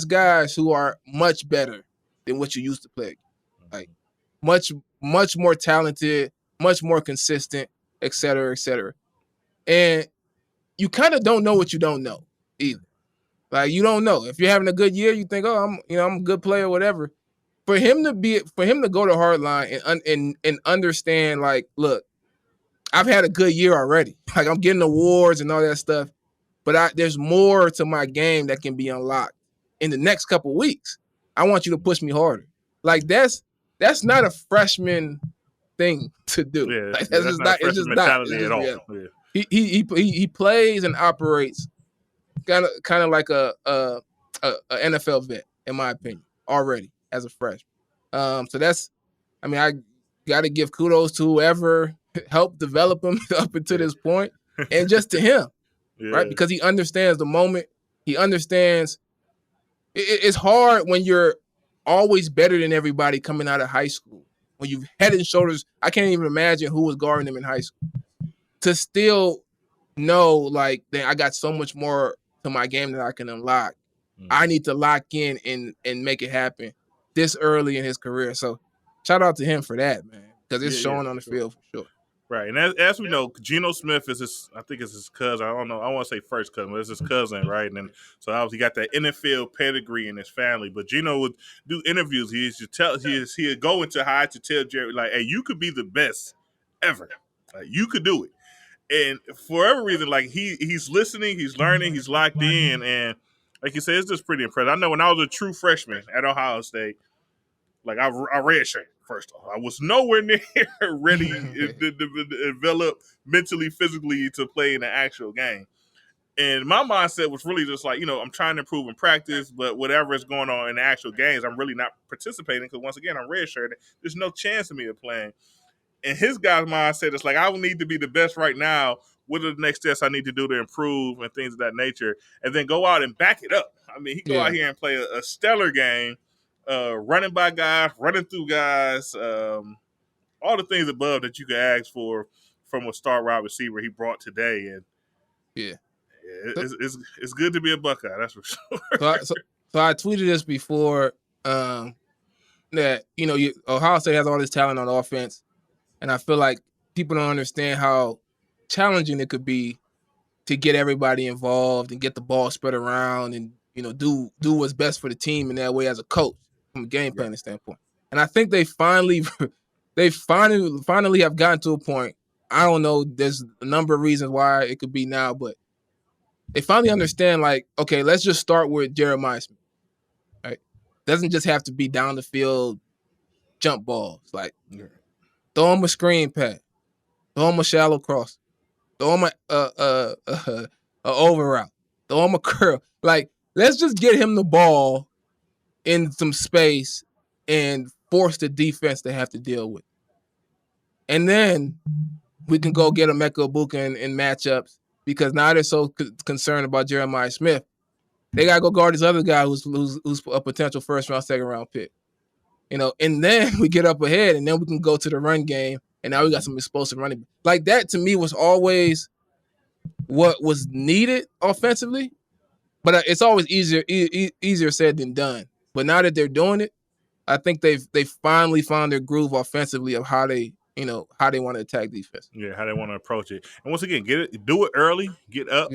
guys who are much better than what you used to play. Like much more talented, much more consistent, et cetera, et cetera. And you kind of don't know what you don't know either. Like you don't know. If you're having a good year, you think, oh, I'm a good player, whatever. For him to go to hardline and understand, like, look, I've had a good year already. Like I'm getting awards and all that stuff, but there's more to my game that can be unlocked in the next couple weeks. I want you to push me harder. Like that's not a freshman thing to do. Yeah, like, that's not it's just mentality not. at all. Yeah. He plays and operates kind of like a NFL vet, in my opinion, already as a freshman. So that's, I mean, I got to give kudos to whoever helped develop him up until this point, and just to him, right? Because he understands the moment. He understands. It's hard when you're always better than everybody coming out of high school. When you've head and shoulders, I can't even imagine who was guarding him in high school. To still know, like, I got so much more to my game that I can unlock. I need to lock in and make it happen this early in his career. So shout out to him for that, man, because it's showing on the field for sure. Right, and as we know, Geno Smith is I think it's his cousin. I don't know. I want to say first cousin, but it's his cousin, right? And then, so obviously he got that NFL pedigree in his family. But Geno would do interviews. He'd go into high to tell Jerry, like, "Hey, you could be the best ever. Like, you could do it." And for every reason, like he's listening, he's learning, he's locked in, and like you said, it's just pretty impressive. I know when I was a true freshman at Ohio State, like I redshirted. First off, I was nowhere near ready to develop mentally, physically to play in an actual game. And my mindset was really just like, I'm trying to improve in practice, but whatever is going on in the actual games, I'm really not participating because once again, I'm redshirted. There's no chance of me of playing. And his guy's mindset is like, I will need to be the best right now. What are the next steps I need to do to improve and things of that nature? And then go out and back it up. I mean, he go out here and play a stellar game. Running by guys, running through guys, all the things above that you could ask for from a star wide receiver he brought today. And it's good to be a Buckeye, that's for sure. So I tweeted this before that Ohio State has all this talent on offense, and I feel like people don't understand how challenging it could be to get everybody involved and get the ball spread around and do what's best for the team in that way as a coach. From a game planning standpoint. And I think they finally have gotten to a point. I don't know, there's a number of reasons why it could be now, but they finally understand, like, okay, let's just start with Jeremiah Smith. Right? Doesn't just have to be down the field jump balls. Like throw him a screen pass, throw him a shallow cross, throw him a over route, throw him a curl. Like, let's just get him the ball in some space and force the defense to have to deal with. And then we can go get a Emeka Egbuka in matchups because now they're so concerned about Jeremiah Smith. They got to go guard this other guy who's a potential first-round, second-round pick. And then we get up ahead, and then we can go to the run game, and now we got some explosive running. Like, that, to me, was always what was needed offensively, but it's always easier said than done. But now that they're doing it, I think they've finally found their groove offensively of how they want to attack defense. Yeah, how they want to approach it. And once again, do it early, get up,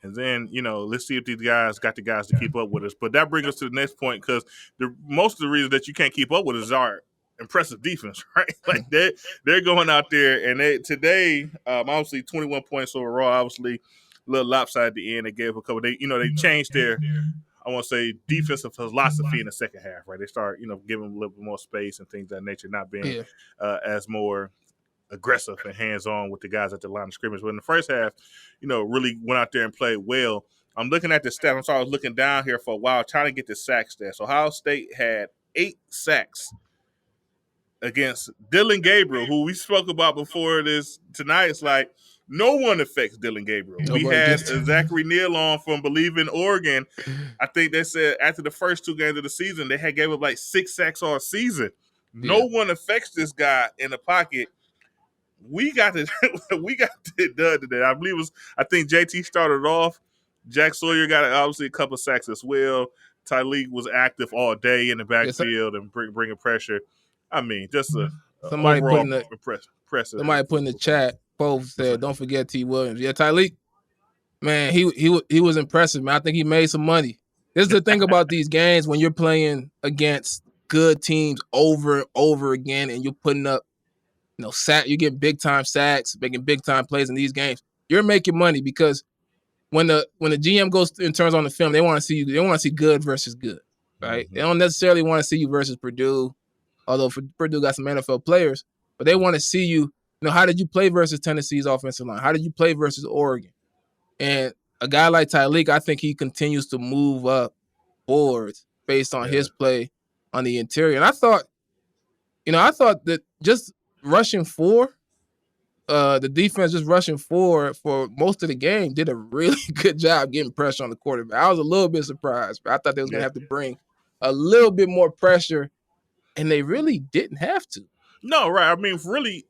and then let's see if these guys got the guys to keep up with us. But that brings us to the next point because most of the reason that you can't keep up with us is our impressive defense, right? Like they're going out there and today, obviously 21 points overall, obviously a little lopsided at the end. They gave a couple. They changed their. I want to say defensive philosophy in the second half, right? They start, giving a little bit more space and things of that nature, not being as more aggressive and hands-on with the guys at the line of scrimmage. But in the first half, really went out there and played well. I'm looking at the stats. I was looking down here for a while trying to get the sack stats. So Ohio State had 8 sacks against Dylan Gabriel, who we spoke about before this tonight. It's like, no one affects Dylan Gabriel. We had Zachary Neal on from Believe in Oregon. I think they said after the first 2 games of the season, they had gave up like 6 sacks all season. No one affects this guy in the pocket. We got it done today. I think JT started off. Jack Sawyer got obviously a couple of sacks as well. Tyleek was active all day in the Yeah, backfield and bringing pressure. I mean, just a somebody put overall in the impressive. somebody put in the chat. Both What's said, "Don't forget T. Williams." Yeah, Tyleek, man, he was impressive, man. I think he made some money. This is the thing about these games when you're playing against good teams over and over again, and you're putting up, you get big time sacks, making big time plays in these games. You're making money because when the GM goes and turns on the film, they want to see you. They want to see good versus good, right? Mm-hmm. They don't necessarily want to see you versus Purdue, although Purdue got some NFL players, but they want to see you. How did you play versus Tennessee's offensive line? How did you play versus Oregon? And a guy like Tyleek, I think he continues to move up boards based on his play on the interior. And I thought that just rushing four, the defense just rushing four for most of the game did a really good job getting pressure on the quarterback. I was a little bit surprised, but I thought they was going to have to bring a little bit more pressure, and they really didn't have to. No, right. I mean, really,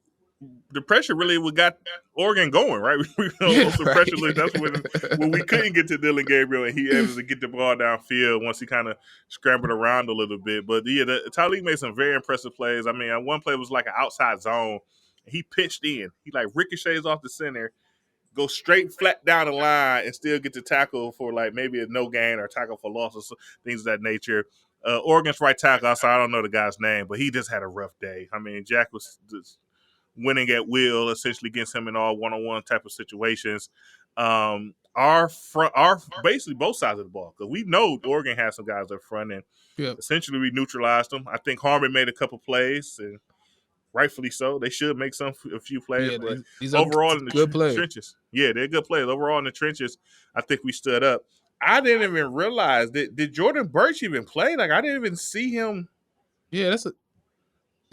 the pressure really got Oregon going, right? Yeah, On some right. pressure list. That's when we couldn't get to Dylan Gabriel, and he able to get the ball downfield once he kind of scrambled around a little bit. But yeah, Tyleek made some very impressive plays. I mean, one play was like an outside zone. He pitched in. He like ricochets off the center, go straight flat down the line, and still get to tackle for like maybe a no gain or tackle for loss or things of that nature. Oregon's right tackle, so I don't know the guy's name, but he just had a rough day. I mean, Jack was just winning at will, essentially against him in all one-on-one type of situations. Our basically both sides of the ball, because we know Oregon has some guys up front, and essentially we neutralized them. I think Harmon made a couple plays, and rightfully so. They should make a few plays, but these are overall in the good players. trenches, yeah, they're good players. Overall in the trenches, I think we stood up. I didn't even realize did Jordan Birch even play? Like I didn't even see him. Yeah,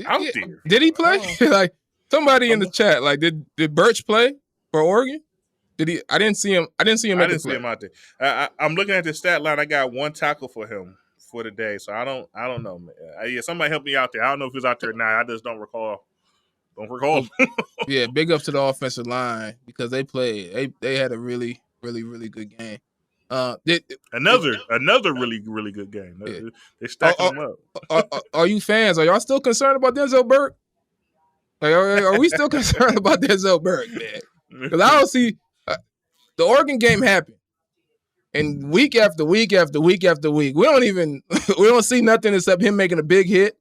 out there. Did he play? Like somebody in the chat, like did Birch play for Oregon? Did he? I didn't see him. I didn't see him see him out there. I'm looking at the stat line. I got one tackle for him for the day, so I don't know, man. Yeah, somebody help me out there. I don't know if he's out there now. I just don't recall. Yeah, big ups to the offensive line because they played. They had a really, really, really good game. Another really, really good game. Yeah. They stacking them up. Are you fans? Are y'all still concerned about Denzel Burke? Like, are we still concerned about Denzel Burke, man? Because I don't see the Oregon game happen, and week after week after week after week, we don't see nothing except him making a big hit,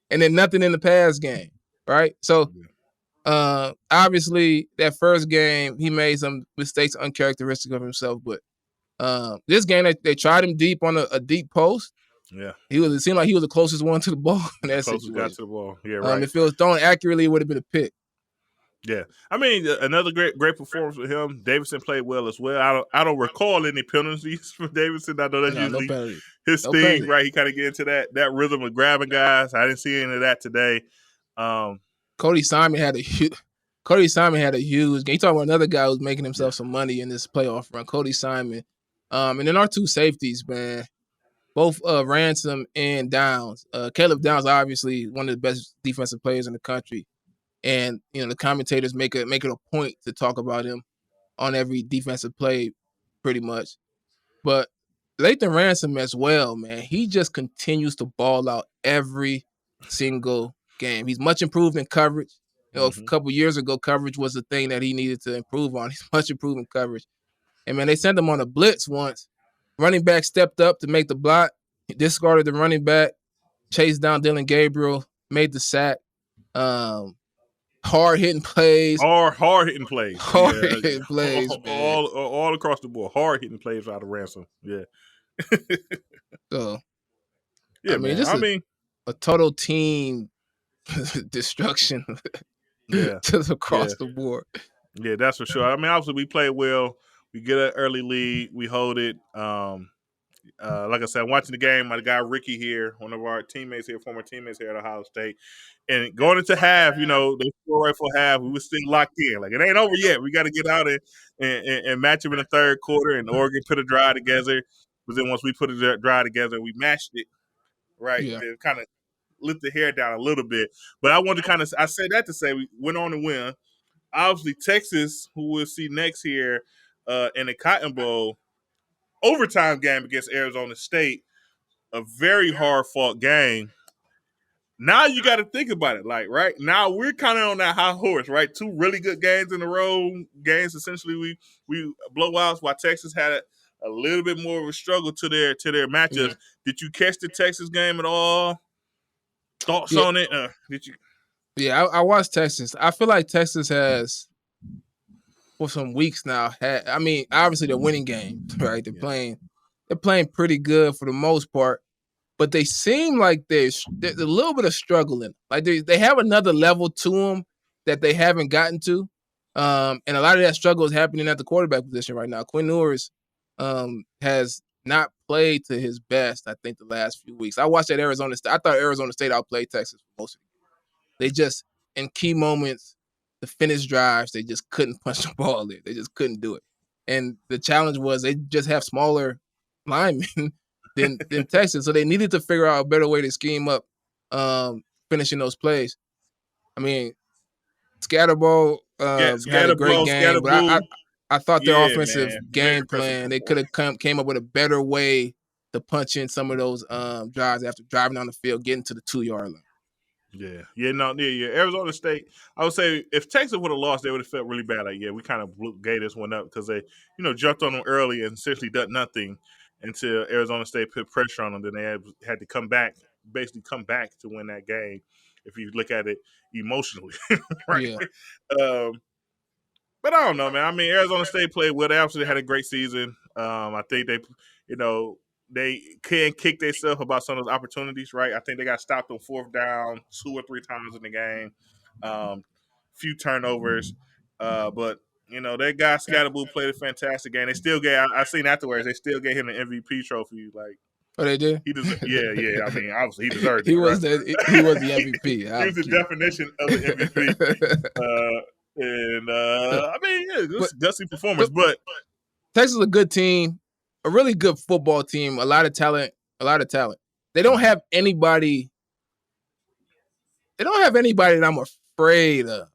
and then nothing in the pass game, right? So. Obviously, that first game, he made some mistakes uncharacteristic of himself. But this game, they tried him deep on a deep post. Yeah, it seemed like he was the closest one to the ball in that closest situation. got to the ball. Yeah, right. If it was thrown accurately, it would have been a pick. Yeah, I mean another great performance for him. Davidson played well as well. I don't recall any penalties for Davidson. I know that's usually his thing, right? He kind of get into that rhythm of grabbing guys. I didn't see any of that today. Cody Simon had a huge game. You talking about another guy who's making himself some money in this playoff run, Cody Simon. And then our two safeties, man, both Ransom and Downs. Caleb Downs, obviously one of the best defensive players in the country, and the commentators make it a point to talk about him on every defensive play, pretty much. But Lathan Ransom as well, man, he just continues to ball out every single game. He's much improved in coverage. A couple years ago, coverage was the thing that he needed to improve on. He's much improved in coverage. And, man, they sent him on a blitz once. Running back stepped up to make the block. He discarded the running back, chased down Dylan Gabriel, made the sack. Hard-hitting plays. Hard-hitting plays. Hard-hitting plays, man. All across the board. Hard-hitting plays out of Ransom. Yeah. So, yeah, just a total team destruction across the board. Yeah, that's for sure. I mean, obviously we play well. We get an early lead. We hold it. Like I said, I'm watching the game. My guy Ricky here, one of our teammates here, former teammates here at Ohio State. And going into half, they score right for half. We were still locked in. Like, it ain't over yet. We got to get out and match them in the third quarter. And Oregon put a drive together. But then once we put a drive together, we matched it, right? Yeah. It kind of lift the hair down a little bit. But I wanted to I said that to say we went on to win. Obviously, Texas, who we'll see next here in the Cotton Bowl, overtime game against Arizona State. a very hard fought game. Now you got to think about it. Like, right now we're kind of on that high horse, right? Two really good games in a row. Games essentially we blowouts. While Texas had a little bit more of a struggle to their matchups. Yeah. Did you catch the Texas game at all? Thoughts Yeah, on it? Did you? yeah. I watched Texas. I feel like Texas has for some weeks now. I mean, obviously they're winning games, right? Yeah. They're playing pretty good for the most part, but they seem like there's a little bit of struggling. Like they have another level to them that they haven't gotten to, and a lot of that struggle is happening at the quarterback position right now. Quinn Ewers has not played to his best. I think the last few weeks. I watched at Arizona State. I thought Arizona State outplayed Texas for most of it. They just in key moments, the finish drives, they just couldn't punch the ball there. They just couldn't do it. And the challenge was they just have smaller linemen than Texas, so they needed to figure out a better way to scheme up finishing those plays. I mean, Scatterbo had a great game, but Scatterboo. I thought their Yeah, offensive man. Very game impressive plan they could performance. have came up with a better way to punch in some of those drives after driving down the field, getting to the 2-yard line. Yeah. Arizona State. I would say if Texas would have lost, they would have felt really bad. Like, yeah, we kind of gave this one up because they, jumped on them early and essentially done nothing until Arizona State put pressure on them. Then they had to basically come back to win that game. If you look at it emotionally, right? Yeah, Um, but I don't know, man. I mean, Arizona State played well. They absolutely had a great season. I think you know, they can kick themselves about some of those opportunities, right? I think they got stopped on fourth down 2 or 3 times in the game. Few turnovers, but that guy Scatterboo played a fantastic game. They still gave. I seen afterwards. They still gave him an MVP trophy. Like oh they did. he deserved. Yeah. I mean, obviously he deserved it, he right? was the MVP. He was the definition of the MVP. I mean, yeah, it was but, a gutsy performance, but Texas is a good team, a really good football team, a lot of talent, a lot of talent. They don't have anybody. They don't have anybody that I'm afraid of,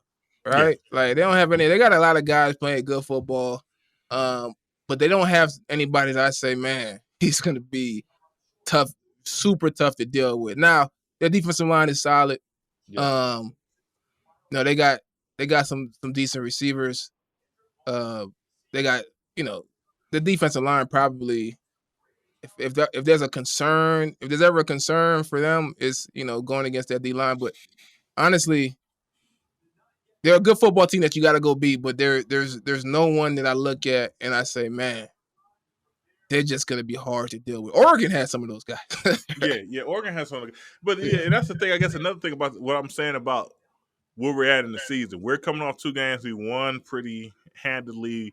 yeah, right? Like they don't have any. They got a lot of guys playing good football, but they don't have anybody that I say, man, he's going to be tough, super tough to deal with. Now their defensive line is solid. yeah, Um, no, they got some decent receivers. They got the defensive line probably. If there's a concern, if there's ever a concern for them, is going against that D line. But honestly, they're a good football team that you got to go beat. But there's no one that I look at and I say, man, they're just gonna be hard to deal with. Oregon has some of those guys. yeah. Oregon has something, but yeah, and that's the thing. I guess another thing about what I'm saying about where we're at in the season. We're coming off 2 games. We won pretty handily,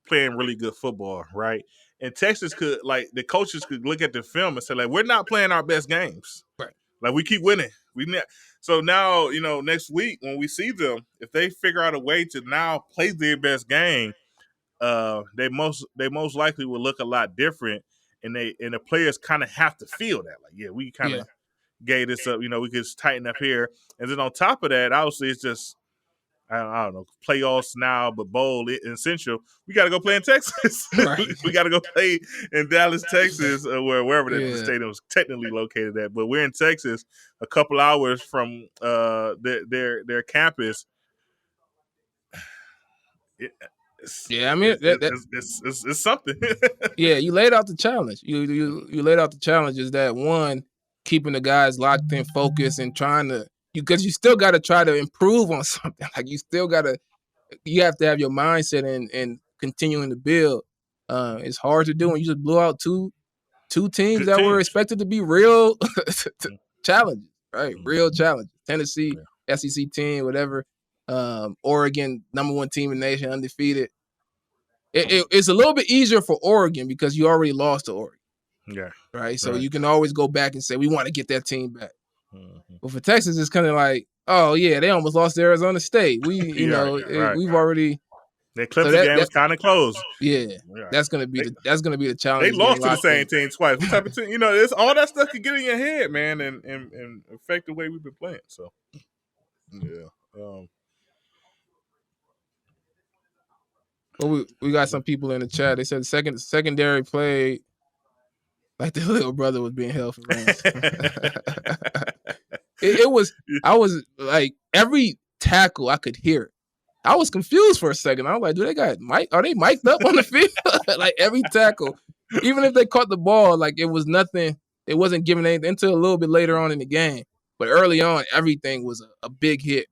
playing really good football, right? And Texas could, like, the coaches could look at the film and say, like, we're not playing our best games. Right. Like, we keep winning. So now, next week when we see them, if they figure out a way to now play their best game, they most likely will look a lot different, and the players kind of have to feel that, like, yeah, we kind Yeah. of gave this up. We could tighten up here, and then on top of that, obviously, it's just I don't know, playoffs now, but bowl essential. We got to go play in Texas. Right. We got to go play in Dallas, Texas, wherever the Yeah. stadium is technically located at. But we're in Texas, a couple hours from their campus. Yeah, I mean It's something. yeah, you laid out the challenge. You laid out the challenge is that one, keeping the guys locked in, focused, and trying to because you still got to try to improve on something. Like you have to have your mindset and continuing to build. It's hard to do when you just blew out two teams Good that were teams. expected to be real challenges, right? Real challenges. Tennessee, Yeah. SEC team, whatever. Oregon, #1 team in the nation, undefeated. It's a little bit easier for Oregon because you already lost to Oregon. Yeah. Right. So Right. you can always go back and say, we want to get that team back. Mm-hmm. But for Texas, it's kind of like, oh, yeah, they almost lost to Arizona State. Right. We've already. That So Clemson game was kind of close. yeah, Yeah. that's gonna be the challenge. They Is getting lost to the locked same in. team twice. What type of team? It's all that stuff can get in your head, man, and affect the way we've been playing. So, yeah. Well, we got some people in the chat. They said secondary played Like the little brother was being held for ransom. it was. I was like every tackle I could hear it. I was confused for a second. I was like, do they got mic? Are they mic'd up on the field? Like every tackle, even if they caught the ball, like it was nothing. It wasn't giving anything until a little bit later on in the game. But early on, everything was a big hit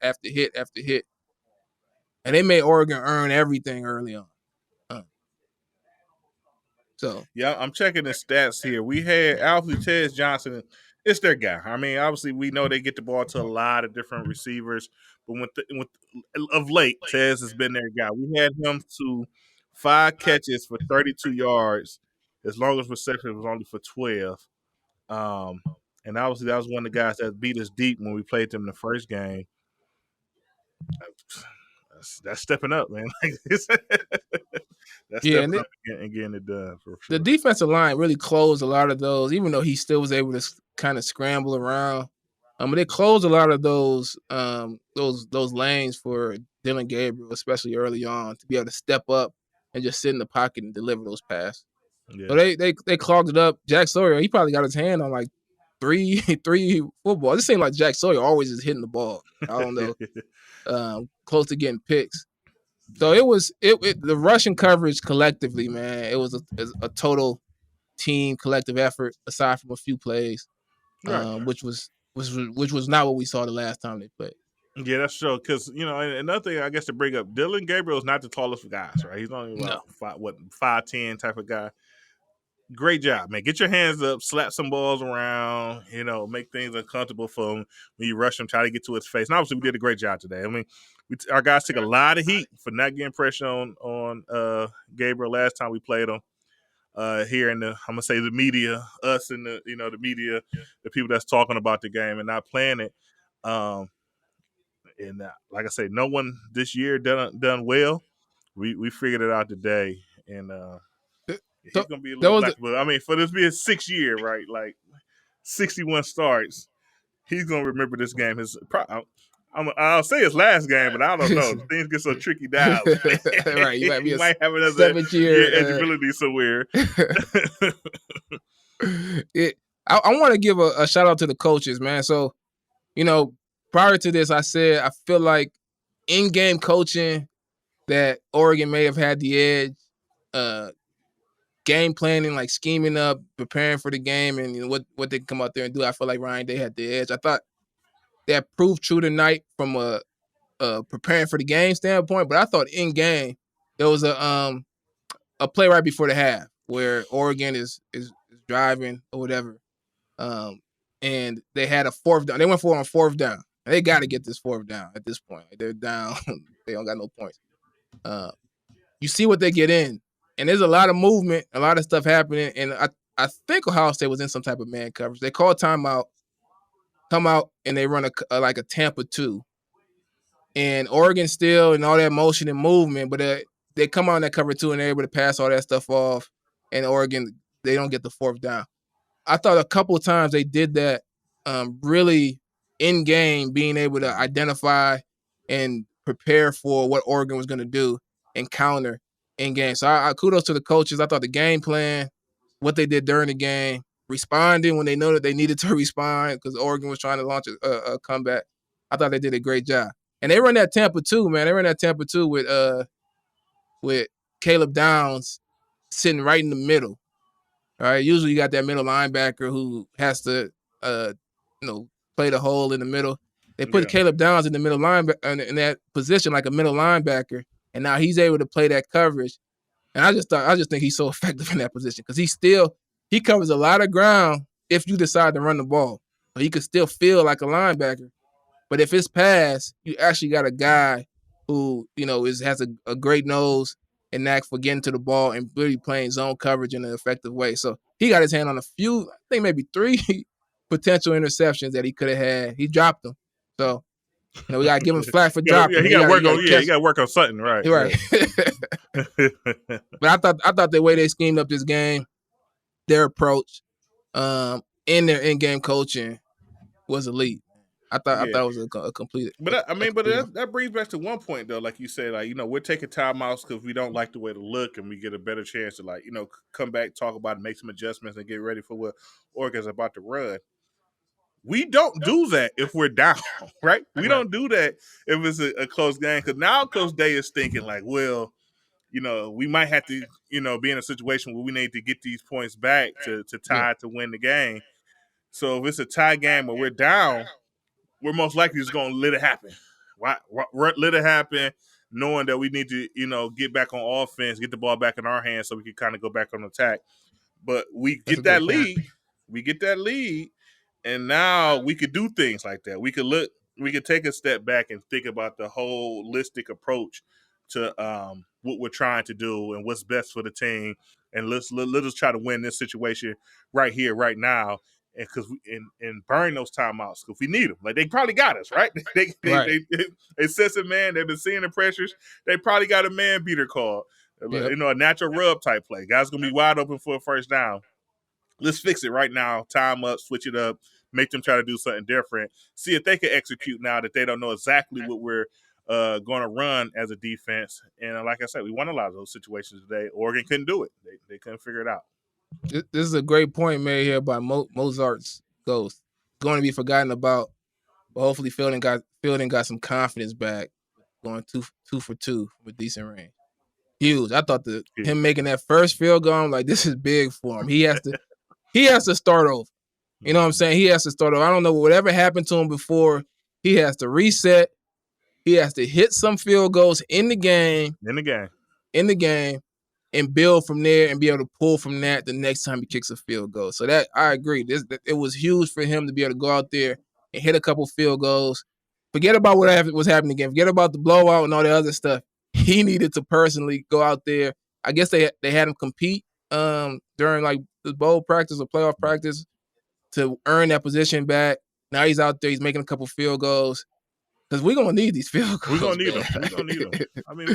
after hit after hit, and they made Oregon earn everything early on. So Yeah, I'm checking the stats here. We had Alfie Tez Johnson. It's their guy. I mean, obviously, we know they get the ball to a lot of different receivers, but of late, Tez has been their guy. We had him to 5 catches for 32 yards. His longest reception was only for 12. Um, and obviously, that was one of the guys that beat us deep when we played them in the first game. That's stepping up, man. That's yeah, stepping up and getting it done for sure. The defensive line really closed a lot of those, even though he still was able to kind of scramble around. But they closed a lot of those lanes for Dylan Gabriel, especially early on, to be able to step up and just sit in the pocket and deliver those passes. Yeah. So they clogged it up. Jack Sawyer, he probably got his hand on like three footballs. It seemed like Jack Sawyer always is hitting the ball. I don't know, close to getting picks. So it was the Russian coverage collectively, man. It was a total team collective effort, aside from a few plays, right. which was not what we saw the last time they played. Yeah, that's true. Because another thing I guess to bring up, Dylan Gabriel is not the tallest guys, right? He's only about 5'10" type of guy. Great job, man. Get your hands up, slap some balls around, make things uncomfortable for him when you rush him, try to get to his face. And obviously, we did a great job today. I mean, our guys took a lot of heat for not getting pressure on Gabriel last time we played him. Here in I'm gonna say the media, us and the the media, the people that's talking about the game and not playing it. And like I say, no one this year done well. We figured it out today, and he's gonna be a little black. But I mean, for this being 6th year, right? Like 61 starts, he's gonna remember this game. I'll say his last game, but I don't know. Things get so tricky down. Right, you might have another 7th year eligibility somewhere. I want to give a shout out to the coaches, man. So, prior to this, I said I feel like in-game coaching that Oregon may have had the edge. Game planning, like scheming up, preparing for the game, and what they come out there and do. I feel like Ryan Day had the edge. I thought that proved true tonight from a preparing for the game standpoint, but I thought in game there was a play right before the half where Oregon is driving or whatever, and they had a 4th down. They went for it on 4th down. And they got to get this 4th down at this point. They're down. They don't got no points. You see what they get in, and there's a lot of movement, a lot of stuff happening, and I think Ohio State was in some type of man coverage. They call timeout, come out, and they run like a Tampa 2. And Oregon still in all that motion and movement, but they come out in that cover 2 and they're able to pass all that stuff off. And Oregon, they don't get the 4th down. I thought a couple of times they did that really in game, being able to identify and prepare for what Oregon was going to do and counter in game. So I kudos to the coaches. I thought the game plan, what they did during the game, responding when they know that they needed to respond because Oregon was trying to launch a comeback. I thought they did a great job. And they run that Tampa 2, man. They run that Tampa 2 with Caleb Downs sitting right in the middle. All right. Usually you got that middle linebacker who has to play the hole in the middle. They put Caleb Downs in the middle linebacker in that position like a middle linebacker, and now he's able to play that coverage. And I just think he's so effective in that position because he covers a lot of ground if you decide to run the ball. So he could still feel like a linebacker. But if it's pass, you actually got a guy who, has a great nose and knack for getting to the ball and really playing zone coverage in an effective way. So he got his hand on a few, I think maybe 3 potential interceptions that he could have had. He dropped them. So, we got to give him flack for dropping. Yeah, he got to work on something, right? Right. But I thought the way they schemed up this game, their approach, in their in-game coaching was elite. I Yeah. thought it was a complete But I a mean, but complete. that brings back to one point though, like you said, like we're taking timeouts because we don't like the way to look, and we get a better chance to come back, talk about it, make some adjustments, and get ready for what Oregon's about to run. We don't do that if we're down, right? We Right. don't do that if it's a close game because now Coach Day is thinking like, well, we might have to, be in a situation where we need to get these points back to Yeah. tie to win the game. So if it's a tie game or we're down, we're most likely just going to let it happen. Let it happen, knowing that we need to, get back on offense, get the ball back in our hands so we can kind of go back on attack. But we That's a get good that point. lead. We get that lead, and now we could do things like that. We could take a step back and think about the holistic approach to what we're trying to do and what's best for the team. And let us try to win this situation right here, right now, and and burn those timeouts if we need them. Like they probably got us right. Right. They sense it, man. They've been seeing the pressures. They probably got a man beater call. Yep. A natural rub type play. Guys gonna be wide open for a first down. Let's fix it right now. Time up, switch it up, make them try to do something different. See if they can execute now that they don't know exactly what we're going to run as a defense. And like I said, we won a lot of those situations today. Oregon couldn't do it. They couldn't figure it out. This is a great point made here by Mozart's Ghost. Going to be forgotten about, but hopefully Fielding got some confidence back, going two for two with decent range. Huge. I thought Yeah. him making that first field goal, I'm like, this is big for him. He has to start over. You know what I'm saying? He has to start over. I don't know whatever happened to him before. He has to reset. He has to hit some field goals in the game, In the game. and build from there and be able to pull from that the next time he kicks a field goal. So that I agree. It was huge for him to be able to go out there and hit a couple field goals. Forget about what was happening again. Forget about the blowout and all the other stuff. He needed to personally go out there. I guess they had him compete during like the bowl practice or playoff practice to earn that position back. Now he's out there. He's making a couple field goals because we're gonna need these field We're goals, gonna need man. them. We're gonna need them. I mean,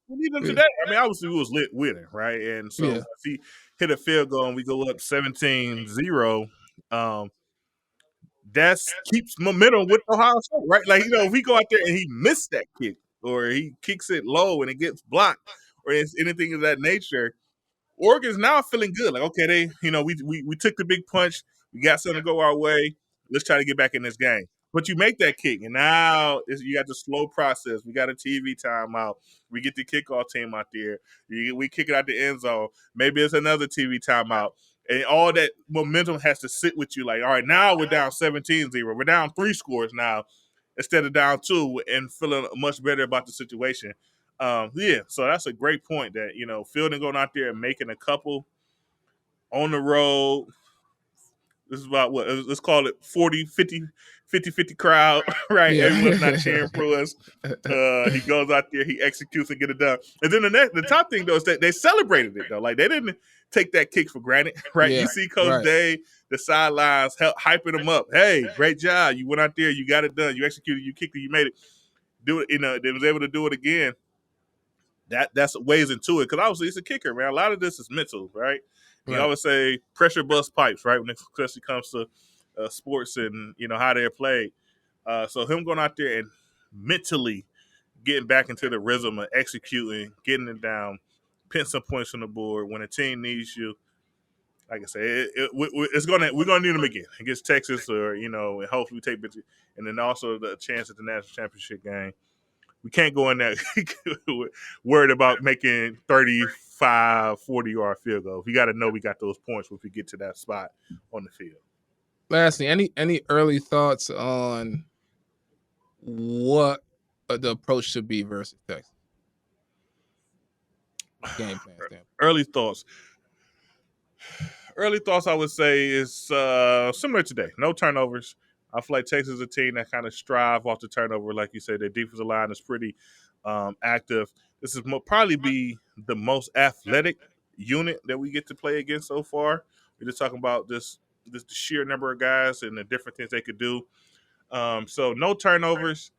we need them today. I mean, obviously we was lit winning, right? And so Yeah, if he hit a field goal and we go up 17-0, that keeps momentum with Ohio State, right? Like, if we go out there and he missed that kick or he kicks it low and it gets blocked or it's anything of that nature, Oregon's now feeling good. Like, okay, we took the big punch. We got something to go our way. Let's try to get back in this game. But you make that kick, and now you got the slow process. We got a TV timeout. We get the kickoff team out there. We kick it out the end zone. Maybe it's another TV timeout. And all that momentum has to sit with you. Like, all right, now we're down 17-0. We're down 3 scores now instead of down 2 and feeling much better about the situation. Yeah, so that's a great point that, Fielding going out there and making a couple on the road. This is about what? Let's call it 40, 50 crowd, right? Everyone's not cheering yeah, for us. He goes out there, he executes and get it done. And then the top thing, though, is that they celebrated it, though. Like, they didn't take that kick for granted, right? yeah, You see Coach right, Day, the sidelines, hyping him up. Hey, great job. You went out there, you got it done. You executed, you kicked it, you made it. Do it, they was able to do it again. That's ways into it because obviously it's a kicker, man. A lot of this is mental, right? You right. always say pressure bust pipes, right? When it especially comes to sports and how they're played. So him going out there and mentally getting back into the rhythm of executing, getting it down, pin some points on the board when a team needs you. Like I said, we're gonna need them again against Texas, or and hopefully we take victory, and then also the chance at the national championship game. We can't go in there worried about making 35, 40-yard field goals. We got to know we got those points if we get to that spot on the field. Lastly, any early thoughts on what the approach should be versus Texas game plan standpoint? Early thoughts. Early thoughts, I would say, is similar today. No turnovers. I feel like Texas is a team that kind of strive off the turnover. Like you said, their defensive line is pretty active. This is probably be the most athletic unit that we get to play against so far. We're just talking about this the sheer number of guys and the different things they could do. So no turnovers.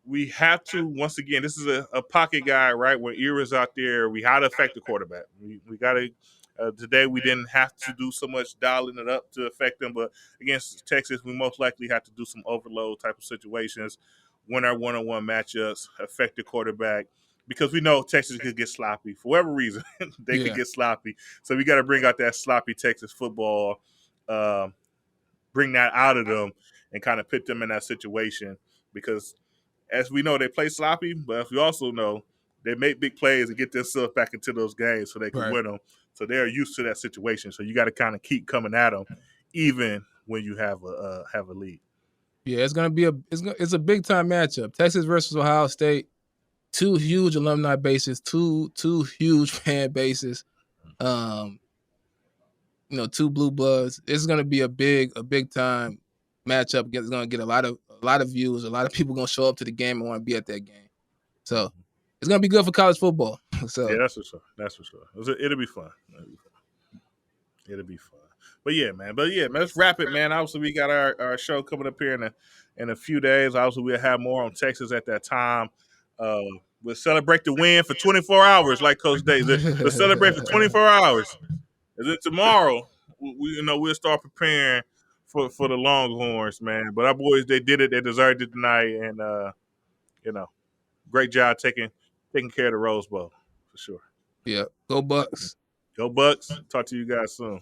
We have to, once again, this is a pocket guy, right? When Era's out there, we got to affect the quarterback. We got to Today we didn't have to do so much dialing it up to affect them, but against Texas, we most likely have to do some overload type of situations, win our one-on-one matchups, affect the quarterback, because we know Texas could get sloppy for whatever reason. They could Yeah. get sloppy, so we got to bring out that sloppy Texas football, um, bring that out of them, and kind of put them in that situation because as we know, they play sloppy, but we also know they make big plays and get themselves back into those games so they can Right. win them. So they're used to that situation. So you got to kind of keep coming at them, even when you have a lead. Yeah, it's gonna be it's a big time matchup. Texas versus Ohio State, two huge alumni bases, two huge fan bases. Um, two blue bloods. It's gonna be a big time matchup. It's gonna get a lot of views. A lot of people gonna show up to the game and want to be at that game. So it's gonna be good for college football. Yeah, So that's for sure. That's for sure. It'll be fun. It'll be fun. But yeah, man. Let's wrap it, man. Obviously, we got our show coming up here in a few days. Obviously, we'll have more on Texas at that time. Uh, we'll celebrate the win for 24 hours, like Coach Day. We'll celebrate for 24 hours. And then tomorrow, we'll start preparing for the Longhorns, man. But our boys, they did it. They deserved it tonight, and you know, great job taking care of the Rose Bowl for sure. yeah, go Bucks. Go Bucks. Talk to you guys soon.